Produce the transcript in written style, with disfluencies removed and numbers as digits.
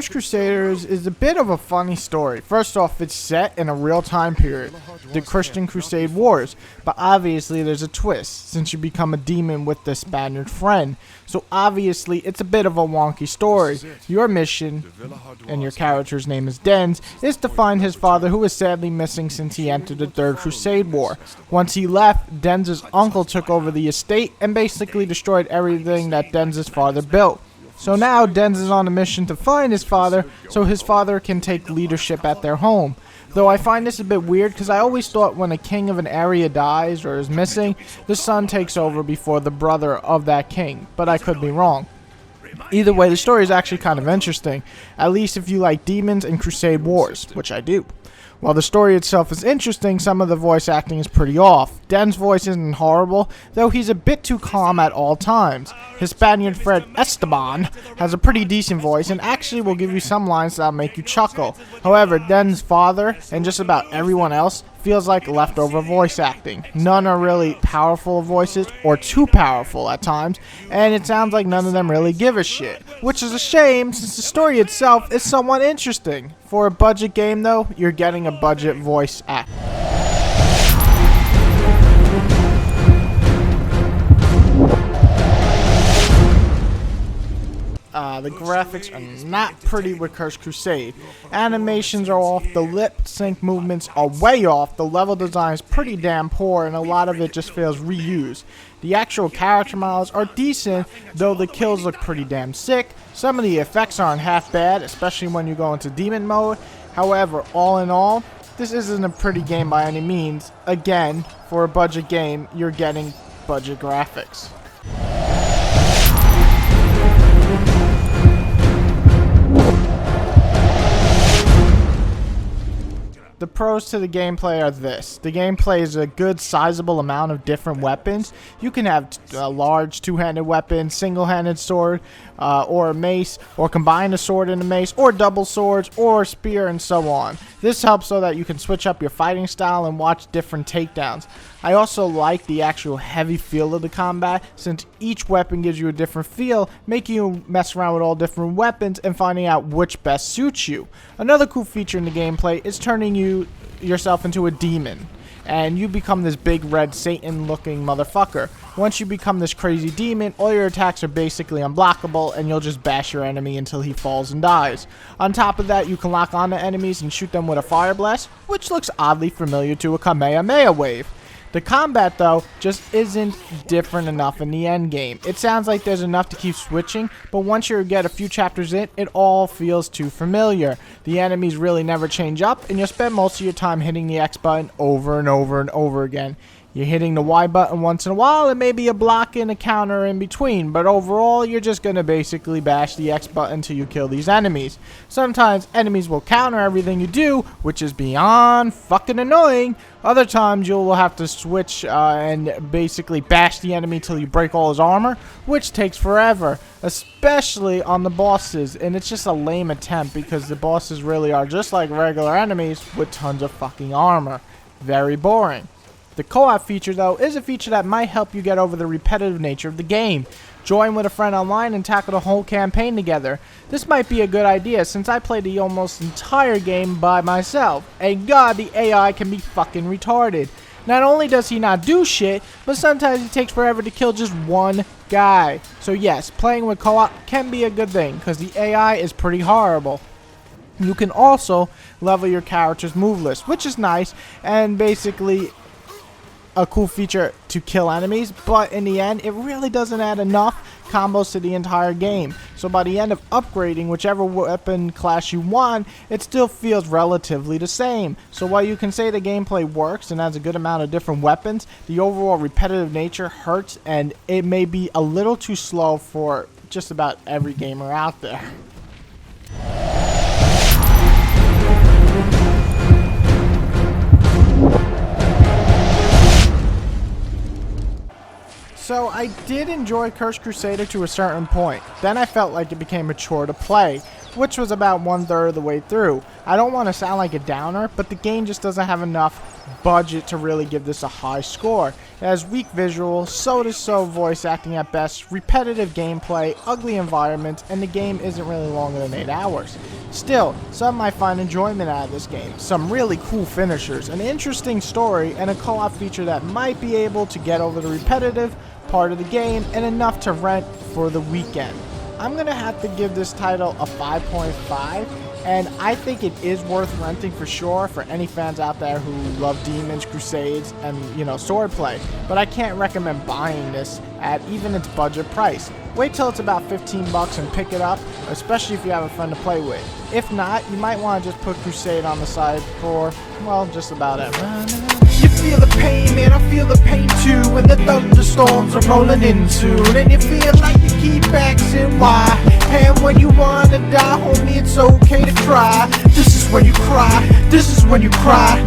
Cursed Crusaders is a bit of a funny story. First off, it's set in a real time period, the Christian Crusade Wars, but obviously there's a twist, since you become a demon with the Spaniard friend. So obviously it's a bit of a wonky story. Your mission, and your character's name is Denz, is to find his father, who is sadly missing since he entered the Third Crusade War. Once he left, Denz's uncle took over the estate and basically destroyed everything that Denz's father built. So now Denz is on a mission to find his father so his father can take leadership at their home. Though I find this a bit weird because I always thought when a king of an area dies or is missing, the son takes over before the brother of that king, but I could be wrong. Either way, the story is actually kind of interesting, at least if you like demons and Crusade Wars, which I do. While the story itself is interesting, some of the voice acting is pretty off. Denz's voice isn't horrible, though he's a bit too calm at all times. His Spaniard friend Esteban has a pretty decent voice and actually will give you some lines that'll make you chuckle. However, Denz's father and just about everyone else feels like leftover voice acting. None are really powerful voices, or too powerful at times, and it sounds like none of them really give a shit. Which is a shame, since the story itself is somewhat interesting. For a budget game though, you're getting a budget voice act. The graphics are not pretty with Cursed Crusade. Animations are off, the lip sync movements are way off, the level design is pretty damn poor, and a lot of it just feels reused. The actual character models are decent, though the kills look pretty damn sick. Some of the effects aren't half bad, especially when you go into demon mode. However, all in all, this isn't a pretty game by any means. Again, for a budget game, you're getting budget graphics. The pros to the gameplay are this. The gameplay is a good sizable amount of different weapons. You can have a large two-handed weapon, single-handed sword, or a mace, or combine a sword and a mace, or double swords, or a spear, and so on. This helps so that you can switch up your fighting style and watch different takedowns. I also like the actual heavy feel of the combat, since each weapon gives you a different feel, making you mess around with all different weapons and finding out which best suits you. Another cool feature in the gameplay is turning yourself into a demon, and you become this big red Satan looking motherfucker. Once you become this crazy demon, all your attacks are basically unblockable, and you'll just bash your enemy until he falls and dies. On top of that, you can lock onto enemies and shoot them with a fire blast, which looks oddly familiar to a Kamehameha wave. The combat, though, just isn't different enough in the end game. It sounds like there's enough to keep switching, but once you get a few chapters in, it all feels too familiar. The enemies really never change up, and you'll spend most of your time hitting the X button over and over and over again. You're hitting the Y button once in a while, and maybe a block and a counter in between, but overall, you're just going to basically bash the X button until you kill these enemies. Sometimes enemies will counter everything you do, which is beyond fucking annoying. Other times, you'll have to switch and basically bash the enemy till you break all his armor, which takes forever, especially on the bosses, and it's just a lame attempt because the bosses really are just like regular enemies with tons of fucking armor. Very boring. The co-op feature, though, is a feature that might help you get over the repetitive nature of the game. Join with a friend online and tackle the whole campaign together. This might be a good idea since I played the almost entire game by myself. And god, the AI can be fucking retarded. Not only does he not do shit, but sometimes it takes forever to kill just one guy. So yes, playing with co-op can be a good thing because the AI is pretty horrible. You can also level your character's move list, which is nice and basically a cool feature to kill enemies, but in the end it really doesn't add enough combos to the entire game. So by the end of upgrading whichever weapon class you want, it still feels relatively the same. So while you can say the gameplay works and has a good amount of different weapons, the overall repetitive nature hurts, and it may be a little too slow for just about every gamer out there. So I did enjoy Cursed Crusader to a certain point. Then I felt like it became a chore to play, which was about 1/3 of the way through. I don't want to sound like a downer, but the game just doesn't have enough budget to really give this a high score. It has weak visuals, so-to-so voice acting at best, repetitive gameplay, ugly environments, and the game isn't really longer than 8 hours. Still, some might find enjoyment out of this game, some really cool finishers, an interesting story, and a co-op feature that might be able to get over the repetitive part of the game and enough to rent for the weekend. I'm going to have to give this title a 5.5. And I think it is worth renting for sure for any fans out there who love demons, crusades, and, you know, swordplay. But I can't recommend buying this at even its budget price. Wait till it's about 15 bucks and pick it up, especially if you have a friend to play with. If not, you might want to just put Crusade on the side for, well, just about everything. You feel the pain, man, I feel the pain too. When the thunderstorms are rolling into, and you feel like you keep asking why. And when you wanna die, homie, it's okay to cry. This is when you cry, this is when you cry.